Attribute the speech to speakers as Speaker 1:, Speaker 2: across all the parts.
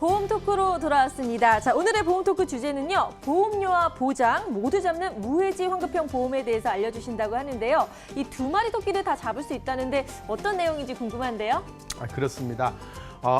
Speaker 1: 보험 토크로 돌아왔습니다. 자, 오늘의 보험 토크 주제는요. 보험료와 보장 모두 잡는 무해지 환급형 보험에 대해서 알려주신다고 하는데요. 이 두 마리 토끼를 다 잡을 수 있다는데 어떤 내용인지 궁금한데요.
Speaker 2: 그렇습니다.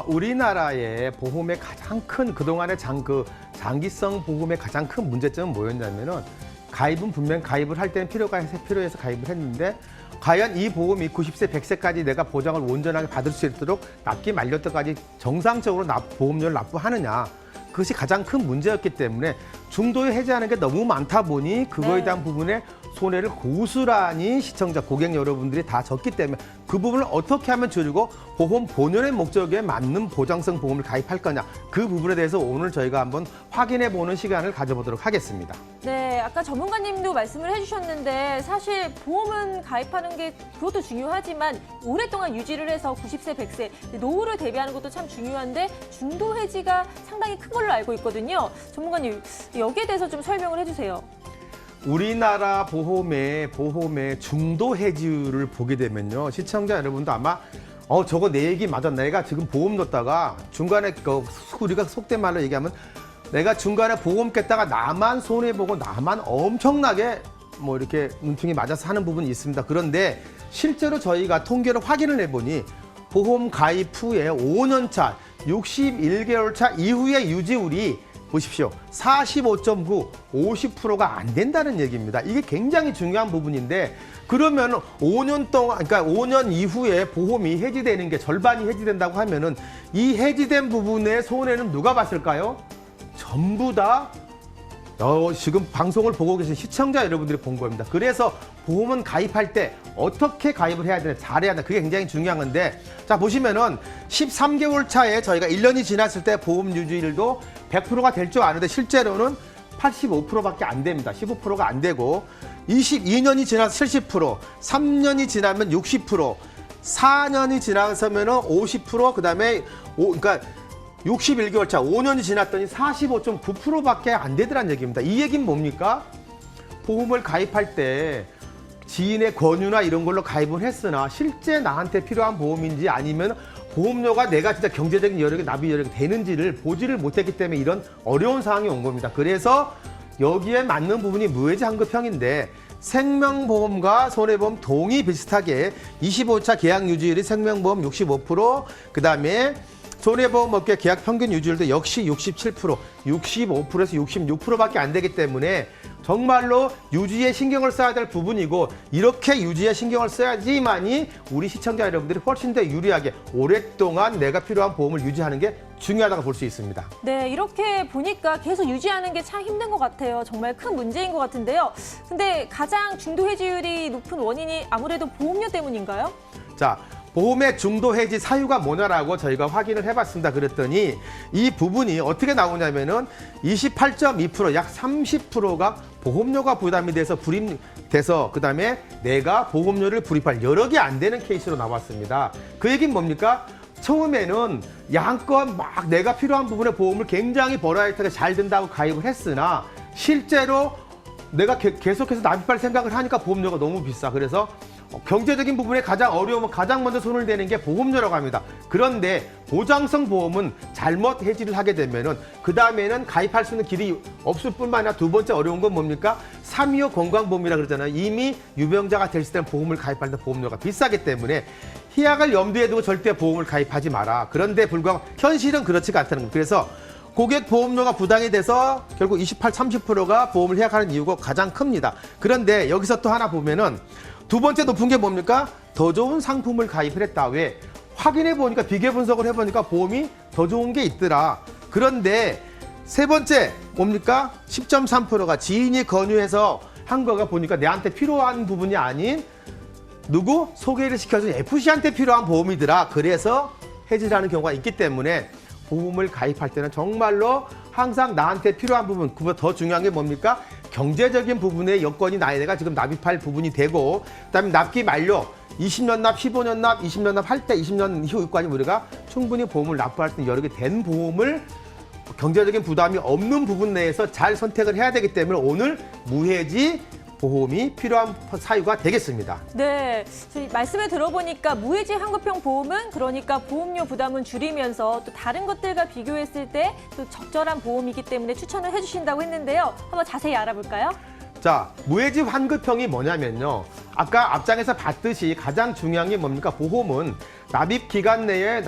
Speaker 2: 우리나라의 보험의 가장 큰 그동안의 장기성 보험의 가장 큰 문제점은 뭐였냐면은 가입은 분명 가입을 할 때는 필요해서 가입을 했는데 과연 이 보험이 90세, 100세까지 내가 보장을 온전하게 받을 수 있도록 납기 만료 때까지 정상적으로 보험료를 납부하느냐. 그것이 가장 큰 문제였기 때문에 중도에 해지하는 게 너무 많다 보니 그거에 대한 부분에 손해를 고스란히 시청자, 고객 여러분들이 다 졌기 때문에 그 부분을 어떻게 하면 줄이고 보험 본연의 목적에 맞는 보장성 보험을 가입할 거냐. 그 부분에 대해서 오늘 저희가 한번 확인해 보는 시간을 가져보도록 하겠습니다.
Speaker 1: 네, 아까 전문가님도 말씀을 해주셨는데 사실 보험은 가입하는 게 그것도 중요하지만 오랫동안 유지를 해서 90세, 100세 노후를 대비하는 것도 참 중요한데 중도 해지가 상당히 큰 걸로 알고 있거든요. 전문가님, 여기에 대해서 좀 설명을 해주세요.
Speaker 2: 우리나라 보험의 중도 해지율을 보게 되면요. 시청자 여러분도 아마 저거 내 얘기 맞아. 내가 지금 보험 넣었다가 중간에 우리가 속된 말로 얘기하면 내가 중간에 보험 깼다가 나만 손해보고 나만 엄청나게 뭐 이렇게 눈퉁이 맞아서 하는 부분이 있습니다. 그런데 실제로 저희가 통계를 확인을 해보니 보험 가입 후에 5년 차, 61개월 차 이후의 유지율이 보십시오. 45.9, 50%가 안 된다는 얘기입니다. 이게 굉장히 중요한 부분인데 그러면 5년 동안, 그러니까 5년 이후에 보험이 해지되는 게 절반이 해지된다고 하면은 이 해지된 부분의 손해는 누가 봤을까요? 전부 다 지금 방송을 보고 계신 시청자 여러분들이 본 겁니다. 그래서 보험은 가입할 때 어떻게 가입을 해야 되나, 잘해야 되나, 그게 굉장히 중요한 건데 자 보시면은 13개월 차에 저희가 1년이 지났을 때 보험 유지율도 100%가 될 줄 아는데 실제로는 85%밖에 안 됩니다. 15%가 안 되고 22년이 지나서 70%, 3년이 지나면 60%, 4년이 지나서면은 50%, 그다음에 그러니까 61개월 차, 5년이 지났더니 45.9%밖에 안 되더란 얘기입니다. 이 얘기는 뭡니까? 보험을 가입할 때 지인의 권유나 이런 걸로 가입을 했으나 실제 나한테 필요한 보험인지 아니면 보험료가 내가 진짜 경제적인 여력이 납입 여력이 되는지를 보지를 못했기 때문에 이런 어려운 상황이 온 겁니다. 그래서 여기에 맞는 부분이 무해지 환급형인데 생명보험과 손해보험 동의 비슷하게 25차 계약 유지율이 생명보험 65%, 그다음에 손해보험 업계 계약 평균 유지율도 역시 67%, 65%에서 66%밖에 안 되기 때문에 정말로 유지에 신경을 써야 될 부분이고 이렇게 유지에 신경을 써야지만이 우리 시청자 여러분들이 훨씬 더 유리하게 오랫동안 내가 필요한 보험을 유지하는 게 중요하다고 볼 수 있습니다.
Speaker 1: 네, 이렇게 보니까 계속 유지하는 게 참 힘든 것 같아요. 정말 큰 문제인 것 같은데요. 근데 가장 중도 해지율이 높은 원인이 아무래도 보험료 때문인가요?
Speaker 2: 자, 보험의 중도 해지 사유가 뭐냐라고 저희가 확인을 해봤습니다. 그랬더니 이 부분이 어떻게 나오냐면은 28.2%, 약 30%가 보험료가 부담이 돼서 그다음에 내가 보험료를 불입할 여력이 안 되는 케이스로 나왔습니다. 그 얘기는 뭡니까? 처음에는 양껏 막 내가 필요한 부분에 보험을 굉장히 버라이어티하게 잘 든다고 가입을 했으나 실제로 내가 계속해서 납입할 생각을 하니까 보험료가 너무 비싸. 그래서 경제적인 부분에 가장 어려우면 가장 먼저 손을 대는 게 보험료라고 합니다. 그런데 보장성 보험은 잘못 해지를 하게 되면은 그 다음에는 가입할 수 있는 길이 없을 뿐만 아니라 두 번째 어려운 건 뭡니까? 325 건강보험이라 그러잖아요. 이미 유병자가 됐을 때는 보험을 가입할 때 보험료가 비싸기 때문에 희약을 염두에 두고 절대 보험을 가입하지 마라. 그런데 불구하고 현실은 그렇지가 않다는 거예요. 그래서 고객 보험료가 부담이 돼서 결국 28, 30%가 보험을 해약하는 이유가 가장 큽니다. 그런데 여기서 또 하나 보면은 두 번째 높은 게 뭡니까? 더 좋은 상품을 가입을 했다. 왜? 확인해 보니까 비교 분석을 해보니까 보험이 더 좋은 게 있더라. 그런데 세 번째 뭡니까? 10.3%가 지인이 권유해서 한 거가 보니까 내한테 필요한 부분이 아닌 누구? 소개를 시켜준 FC한테 필요한 보험이더라. 그래서 해지를 하는 경우가 있기 때문에 보험을 가입할 때는 정말로 항상 나한테 필요한 부분, 그보다 더 중요한 게 뭡니까? 경제적인 부분의 여건이 내가 지금 납입할 부분이 되고 그다음에 납기 만료, 20년 납, 15년 납, 20년 납 할 때 20년 이후까지 우리가 충분히 보험을 납부할 수 있는 여력이 된 보험을 경제적인 부담이 없는 부분 내에서 잘 선택을 해야 되기 때문에 오늘 무해지 보험이 필요한 사유가 되겠습니다.
Speaker 1: 네, 저희 말씀을 들어보니까 무해지 환급형 보험은 그러니까 보험료 부담은 줄이면서 또 다른 것들과 비교했을 때 또 적절한 보험이기 때문에 추천을 해주신다고 했는데요. 한번 자세히 알아볼까요?
Speaker 2: 자, 무해지 환급형이 뭐냐면요. 아까 앞장에서 봤듯이 가장 중요한 게 뭡니까? 보험은 납입 기간 내에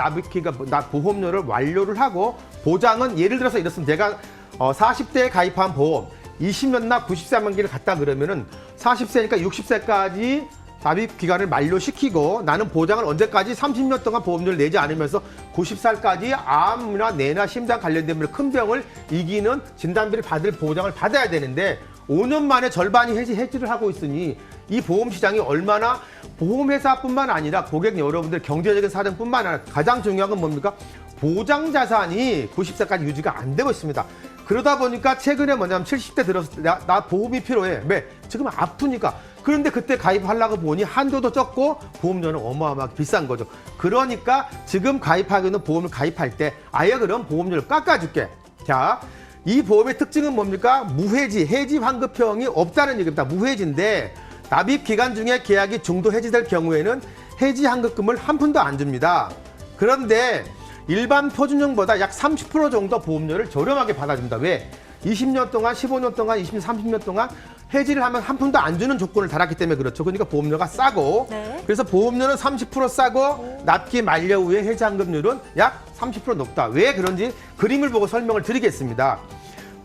Speaker 2: 보험료를 완료를 하고 보장은 예를 들어서 이렇습니다. 제가 40대에 가입한 보험 20년 나 90세 만기를 갔다 그러면은 40세니까 60세까지 납입 기간을 만료시키고 나는 보장을 언제까지 30년 동안 보험료를 내지 않으면서 90살까지 암이나 뇌나 심장 관련된 큰 병을 이기는 진단비를 받을 보장을 받아야 되는데 5년 만에 절반이 해지를 하고 있으니 이 보험 시장이 얼마나 보험회사뿐만 아니라 고객 여러분들 경제적인 사정뿐만 아니라 가장 중요한 건 뭡니까? 보장 자산이 90세까지 유지가 안 되고 있습니다. 그러다 보니까 최근에 뭐냐면 70대 들어서 나 보험이 필요해. 왜? 지금 아프니까. 그런데 그때 가입하려고 보니 한도도 적고 보험료는 어마어마하게 비싼 거죠. 그러니까 지금 가입하기는 보험을 가입할 때 아예 그럼 보험료를 깎아줄게. 자, 이 보험의 특징은 뭡니까? 무해지, 해지 환급형이 없다는 얘기입니다. 무해지인데 납입 기간 중에 계약이 중도 해지될 경우에는 해지 환급금을 한 푼도 안 줍니다. 그런데 일반 표준형보다 약 30% 정도 보험료를 저렴하게 받아줍니다. 왜? 20년 동안, 15년 동안, 20년, 30년 동안 해지를 하면 한 푼도 안 주는 조건을 달았기 때문에 그렇죠. 그러니까 보험료가 싸고
Speaker 1: 네.
Speaker 2: 그래서 보험료는 30% 싸고 납기 만료 후에 해지 환급률은 약 30% 높다. 왜 그런지 그림을 보고 설명을 드리겠습니다.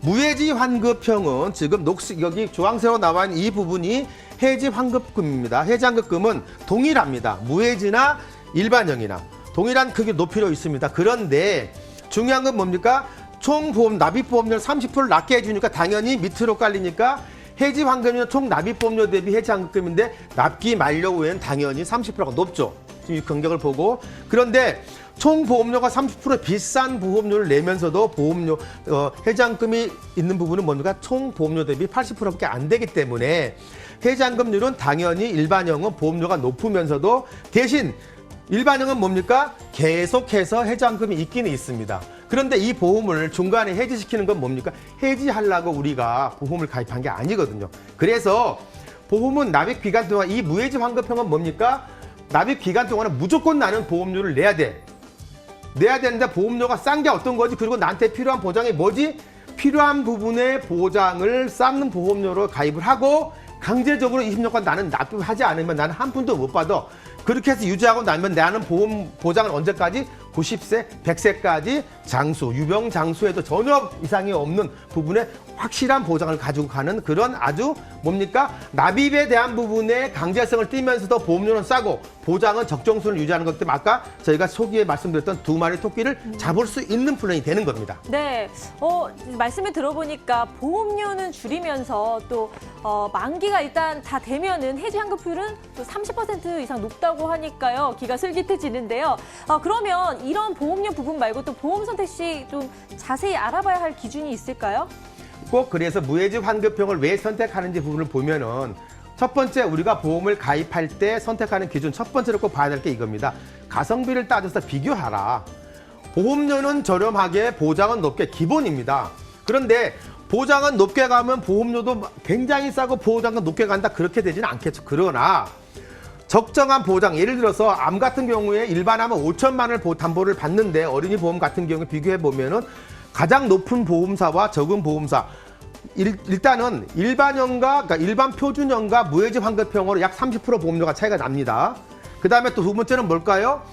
Speaker 2: 무해지 환급형은 지금 여기 주황색으로 나와 있는 이 부분이 해지 환급금입니다. 해지 환급금은 동일합니다. 무해지나 일반형이나 동일한 크기 높이로 있습니다. 그런데 중요한 건 뭡니까? 총 보험 납입 보험료를 30% 낮게 해주니까 당연히 밑으로 깔리니까 해지 환급률은 총 납입 보험료 대비 해지 환급금인데 납기 만료 후에는 당연히 30%가 높죠. 지금 이 간격을 보고 그런데 총 보험료가 30% 비싼 보험료를 내면서도 보험료 해지 환급금이 있는 부분은 뭡니까? 총 보험료 대비 80%밖에 안 되기 때문에 해지 환급률은 당연히 일반형은 보험료가 높으면서도 대신 일반형은 뭡니까? 계속해서 해지 환급금이 있기는 있습니다. 그런데 이 보험을 중간에 해지시키는 건 뭡니까? 해지하려고 우리가 보험을 가입한 게 아니거든요. 그래서 보험은 납입 기간 동안 이 무해지 환급형은 뭡니까? 납입 기간 동안은 무조건 나는 보험료를 내야 돼. 내야 되는데 보험료가 싼 게 어떤 거지? 그리고 나한테 필요한 보장이 뭐지? 필요한 부분의 보장을 쌓는 보험료로 가입을 하고 강제적으로 20년간 나는 납입하지 않으면 나는 한 푼도 못 받아. 그렇게 해서 유지하고 나면 나는 보험 보장을 언제까지? 90세, 100세까지 장수, 유병 장수에도 전혀 이상이 없는 부분에 확실한 보장을 가지고 가는 그런 아주 뭡니까? 납입에 대한 부분에 강제성을 띠면서도 보험료는 싸고 보장은 적정수를 유지하는 것 때문에 아까 저희가 초기에 말씀드렸던 두 마리 토끼를 잡을 수 있는 플랜이 되는 겁니다.
Speaker 1: 네, 말씀을 들어보니까 보험료는 줄이면서 또 만기가 일단 다 되면은 해지 환급률은 또 30% 이상 높다고 하니까요. 귀가 솔깃해지는데요. 그러면 이런 보험료 부분 말고 또 보험 선택 시 좀 자세히 알아봐야 할 기준이 있을까요?
Speaker 2: 꼭 그래서 무해지 환급형을 왜 선택하는지 부분을 보면은 첫 번째 우리가 보험을 가입할 때 선택하는 기준 첫 번째로 꼭 봐야 될 게 이겁니다. 가성비를 따져서 비교하라. 보험료는 저렴하게 보장은 높게 기본입니다. 그런데 보장은 높게 가면 보험료도 굉장히 싸고 보장은 높게 간다 그렇게 되지는 않겠죠. 그러나 적정한 보장, 예를 들어서 암 같은 경우에 일반암은 5천만 원을 담보를 받는데 어린이 보험 같은 경우에 비교해 보면은 가장 높은 보험사와 적은 보험사 일단은 일반형과 그러니까 일반 표준형과 무해지 환급형으로 약 30% 보험료가 차이가 납니다. 그다음에 또 두 번째는 뭘까요?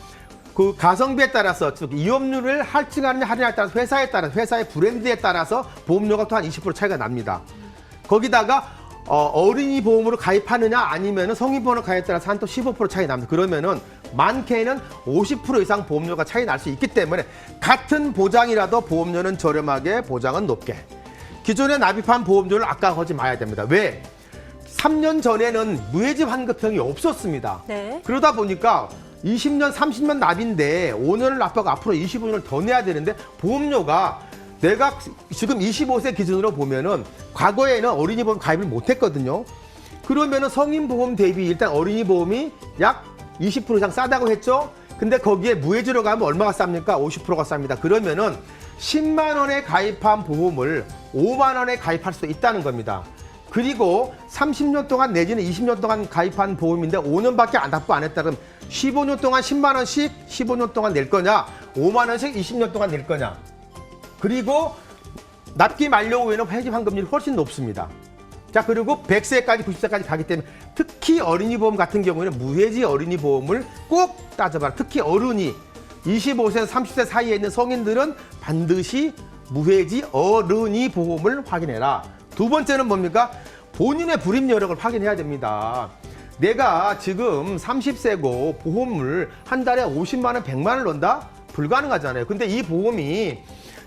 Speaker 2: 그 가성비에 따라서 즉 이용률을 할증하느냐 할인에 따라서 회사에 따라서 회사의 브랜드에 따라서 보험료가 또 한 20% 차이가 납니다. 거기다가 어린이 보험으로 가입하느냐 아니면 성인 보험으로 가입에 따라서 한 또 15% 차이 납니다. 그러면은 많게는 50% 이상 보험료가 차이 날 수 있기 때문에 같은 보장이라도 보험료는 저렴하게 보장은 높게. 기존에 납입한 보험료를 아까워하지 마야 됩니다. 왜? 3년 전에는 무해지 환급형이 없었습니다.
Speaker 1: 네.
Speaker 2: 그러다 보니까 20년, 30년 납인데 5년을 납하고 앞으로 25년을 더 내야 되는데 보험료가 내가 지금 25세 기준으로 보면은 과거에는 어린이 보험 가입을 못 했거든요. 그러면은 성인 보험 대비 일단 어린이 보험이 약 20% 이상 싸다고 했죠. 근데 거기에 무해지로 가면 얼마가 쌉니까? 50%가 쌉니다. 그러면은 10만 원에 가입한 보험을 5만 원에 가입할 수 있다는 겁니다. 그리고 30년 동안 내지는 20년 동안 가입한 보험인데 5년밖에 납부 안 했다 그러면 15년 동안 10만 원씩 15년 동안 낼 거냐, 5만 원씩 20년 동안 낼 거냐. 그리고 납기 만료 후에는 회계 환급률이 훨씬 높습니다. 자, 그리고 100세까지 90세까지 가기 때문에 특히 어린이 보험 같은 경우에는 무해지 어린이 보험을 꼭 따져봐라. 특히 어른이 25세에서 30세 사이에 있는 성인들은 반드시 무해지 어른이 보험을 확인해라. 두 번째는 뭡니까? 본인의 불임 여력을 확인해야 됩니다. 내가 지금 30세고 보험을 한 달에 50만 원, 100만 원을 넣는다? 불가능하잖아요. 근데 이 보험이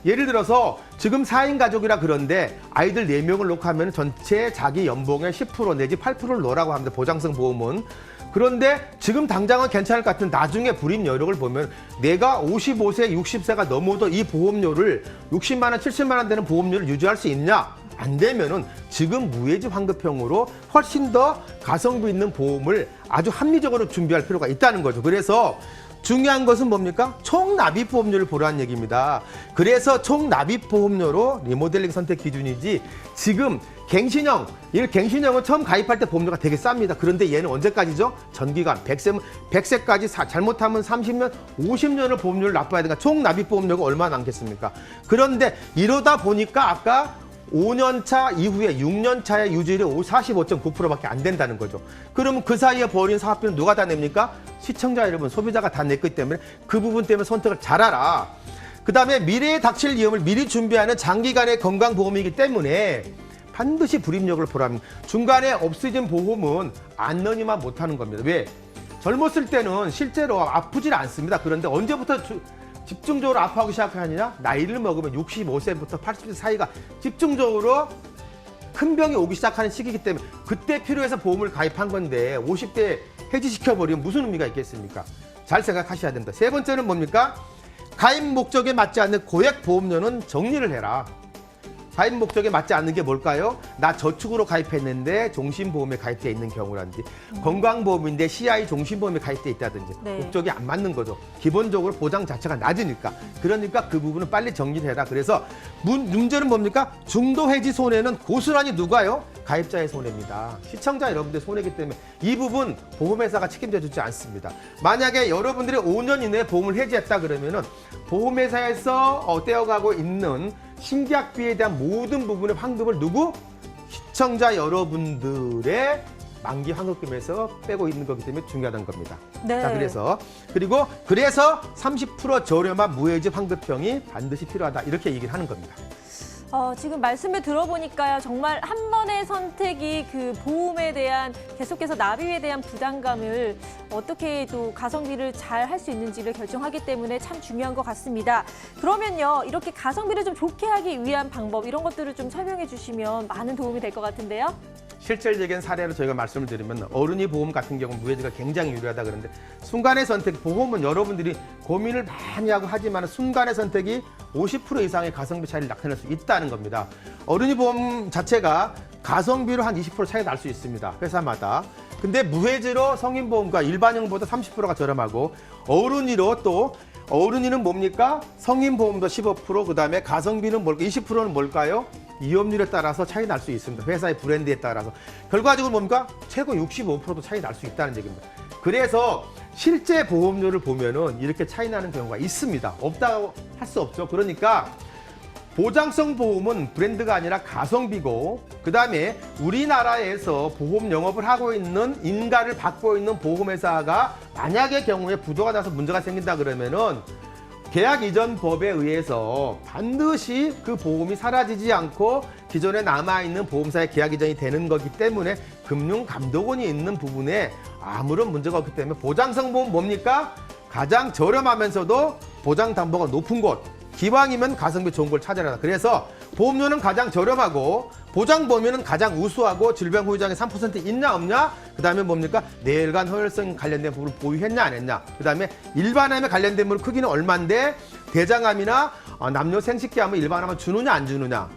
Speaker 2: 예를 들어서 지금 4인 가족이라 그런데 아이들 4명을 놓고 하면 전체 자기 연봉의 10% 내지 8%를 넣으라고 합니다. 보장성 보험은. 그런데 지금 당장은 괜찮을 것 같은 나중에 불임 여력을 보면 내가 55세, 60세가 넘어도 이 보험료를 60만 원, 70만 원 되는 보험료를 유지할 수 있냐? 안 되면은 지금 무해지 환급형으로 훨씬 더 가성비 있는 보험을 아주 합리적으로 준비할 필요가 있다는 거죠. 그래서 중요한 것은 뭡니까? 총납입 보험료를 보라는 얘기입니다. 그래서 총납입 보험료로 리모델링 선택 기준이지 지금 갱신형, 이 갱신형은 처음 가입할 때 보험료가 되게 쌉니다. 그런데 얘는 언제까지죠? 전기간 100세까지 잘못하면 30년, 50년을 보험료를 납부해야 되니까 총납입 보험료가 얼마나 남겠습니까? 그런데 이러다 보니까 아까 5년 차 이후에 6년 차의 유지율이 45.9%밖에 안 된다는 거죠. 그러면 그 사이에 벌인 사업비는 누가 다 냅니까? 시청자 여러분, 소비자가 다 냈기 때문에 그 부분 때문에 선택을 잘하라. 그다음에 미래에 닥칠 위험을 미리 준비하는 장기간의 건강보험이기 때문에 반드시 불임력을 보라면 중간에 없어진 보험은 안 넣으니만 못하는 겁니다. 왜? 젊었을 때는 실제로 아프질 않습니다. 그런데 언제부터 집중적으로 아파하기 시작하느냐? 나이를 먹으면 65세부터 80세 사이가 집중적으로 큰 병이 오기 시작하는 시기이기 때문에 그때 필요해서 보험을 가입한 건데 50대에 해지시켜버리면 무슨 의미가 있겠습니까? 잘 생각하셔야 됩니다. 세 번째는 뭡니까? 가입 목적에 맞지 않는 고액 보험료는 정리를 해라. 가입 목적에 맞지 않는 게 뭘까요? 나 저축으로 가입했는데 종신보험에 가입되어 있는 경우라든지 건강보험인데 CI 종신보험에 가입되어 있다든지
Speaker 1: 네.
Speaker 2: 목적이 안 맞는 거죠. 기본적으로 보장 자체가 낮으니까. 그러니까 그 부분은 빨리 정리를 해라. 그래서 문제는 뭡니까? 중도 해지 손해는 고스란히 누가요? 가입자의 손해입니다. 시청자 여러분들의 손해이기 때문에 이 부분 보험회사가 책임져 주지 않습니다. 만약에 여러분들이 5년 이내에 보험을 해지했다 그러면은 보험회사에서 떼어가고 있는 신계약비에 대한 모든 부분의 환급을 누구? 시청자 여러분들의 만기 환급금에서 빼고 있는 거기 때문에 중요하다는 겁니다.
Speaker 1: 네.
Speaker 2: 자, 그래서 30% 저렴한 무해지 환급형이 반드시 필요하다. 이렇게 얘기를 하는 겁니다.
Speaker 1: 지금 말씀을 들어보니까요, 정말 한 번의 선택이 그 보험에 대한 계속해서 납입에 대한 부담감을 어떻게 또 가성비를 잘 할 수 있는지를 결정하기 때문에 참 중요한 것 같습니다. 그러면요, 이렇게 가성비를 좀 좋게 하기 위한 방법 이런 것들을 좀 설명해 주시면 많은 도움이 될 것 같은데요.
Speaker 2: 실질적인 사례로 저희가 말씀을 드리면 어른이 보험 같은 경우는 무해지가 굉장히 유리하다 그러는데 순간의 선택, 보험은 여러분들이 고민을 많이 하고 하지만 순간의 선택이 50% 이상의 가성비 차이를 나타낼 수 있다는 겁니다. 어른이 보험 자체가 가성비로 한 20% 차이가 날 수 있습니다. 회사마다. 근데 무해지로 성인보험과 일반형보다 30%가 저렴하고 어른이로 또 어른이는 뭡니까? 성인보험도 15%, 그다음에 가성비는 뭘까? 20%는 뭘까요? 이업률에 따라서 차이 날 수 있습니다. 회사의 브랜드에 따라서. 결과적으로 뭡니까? 최고 65%도 차이 날 수 있다는 얘기입니다. 그래서 실제 보험료를 보면은 이렇게 차이 나는 경우가 있습니다. 없다고 할 수 없죠. 그러니까 보장성 보험은 브랜드가 아니라 가성비고, 그다음에 우리나라에서 보험 영업을 하고 있는 인가를 받고 있는 보험회사가 만약의 경우에 부도가 나서 문제가 생긴다 그러면은 계약 이전 법에 의해서 반드시 그 보험이 사라지지 않고 기존에 남아있는 보험사의 계약 이전이 되는 거기 때문에 금융감독원이 있는 부분에 아무런 문제가 없기 때문에 보장성 보험 뭡니까? 가장 저렴하면서도 보장 담보가 높은 곳, 기왕이면 가성비 좋은 걸 찾아라. 그래서 보험료는 가장 저렴하고 보장 범위는 가장 우수하고 질병 후유장애 3% 있냐 없냐, 그 다음에 뭡니까? 뇌혈관 허혈성 관련된 부분을 보유했냐 안 했냐, 그 다음에 일반암에 관련된 부분 크기는 얼만데 대장암이나 남녀 생식기암을 일반암을 주느냐 안 주느냐,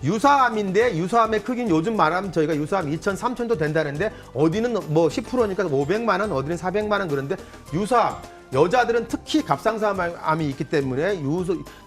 Speaker 2: 유사암인데 유사암의 크기는 요즘 말하면 저희가 유사암 2천, 3천도 된다는데 어디는 뭐 10%니까 500만 원, 어디는 400만 원 그런데 유사암 여자들은 특히 갑상선암이 있기 때문에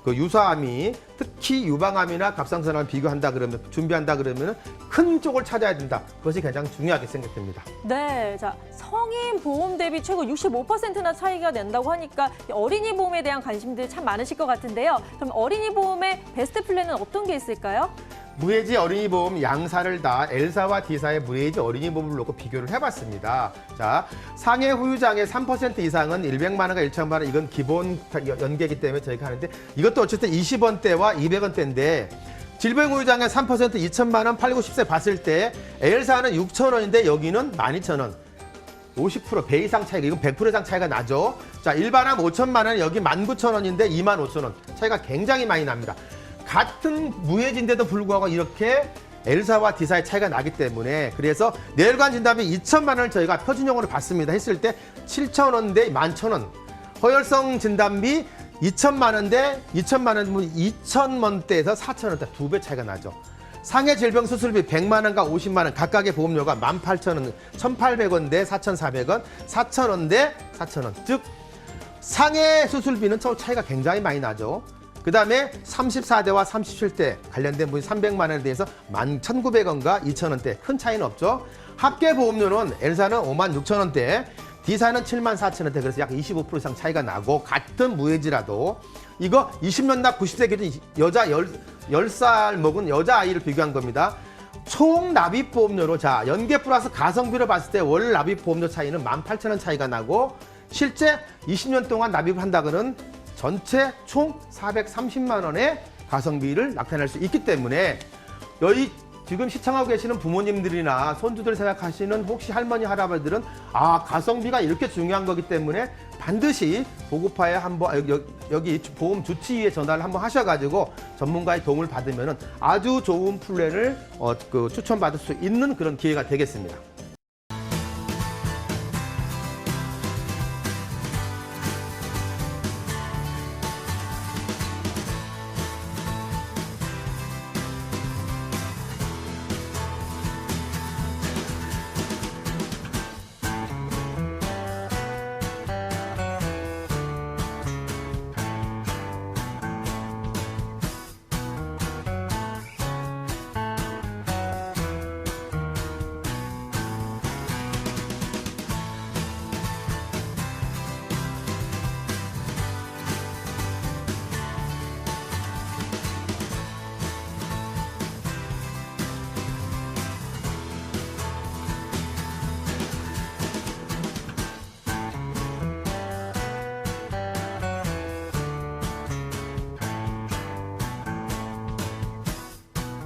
Speaker 2: 유사암이 특히 유방암이나 갑상선암을 비교한다 그러면 준비한다 그러면 큰 쪽을 찾아야 된다. 그것이 가장 중요하게 생각됩니다.
Speaker 1: 네, 자 성인 보험 대비 최고 65%나 차이가 난다고 하니까 어린이 보험에 대한 관심들 참 많으실 것 같은데요. 그럼 어린이 보험의 베스트 플랜은 어떤 게 있을까요?
Speaker 2: 무해지 어린이 보험 양사를 다 L사와 D사의 무해지 어린이 보험을 놓고 비교를 해봤습니다. 자, 상해 후유장애 3% 이상은 100만 원과 1천만 원 이건 기본 연계이기 때문에 저희가 하는데 이것도 어쨌든 20원대와 200원대인데 질병 후유장애 3% 2천만 원 8, 90세 봤을 때 L사는 6천 원인데 여기는 12,000원. 50% 배 이상 차이가 이건 100% 이상 차이가 나죠. 자, 일반암 5천만 원 여기 19,000원인데 25,000원 차이가 굉장히 많이 납니다. 같은 무해지인데도 불구하고 이렇게 L사와 D사의 차이가 나기 때문에 그래서 뇌혈관 진단비 2천만 원을 저희가 표준형으로 받습니다. 했을 때 7,000원 대 11,000원. 허혈성 진단비 2천만 원 대 2천만 원, 2,000원대에서 4,000원대 2배 차이가 나죠. 상해 질병 수술비 100만 원과 50만 원 각각의 보험료가 18,000원, 1,800원 대 4,400원, 4,000원 대 4,000원. 즉 상해 수술비는 저 차이가 굉장히 많이 나죠. 그 다음에 34대와 37대 관련된 분이 300만 원에 대해서 11,900원과 2,000원대 큰 차이는 없죠. 합계 보험료는 L사는 56,000원대, D사는 74,000원대 그래서 약 25% 이상 차이가 나고 같은 무해지라도 이거 20년 납 90세 기준 여자 10살 먹은 여자아이를 비교한 겁니다. 총 납입 보험료로 자 연계 플러스 가성비로 봤을 때 월 납입 보험료 차이는 18,000원 차이가 나고 실제 20년 동안 납입을 한다고는 전체 총 430만 원의 가성비를 나타낼 수 있기 때문에 여기 지금 시청하고 계시는 부모님들이나 손주들 생각하시는 혹시 할머니 할아버지들은 아 가성비가 이렇게 중요한 거기 때문에 반드시 보고파에 한번 여기 보험 주치의에 전화를 한번 하셔가지고 전문가의 도움을 받으면 아주 좋은 플랜을 추천받을 수 있는 그런 기회가 되겠습니다.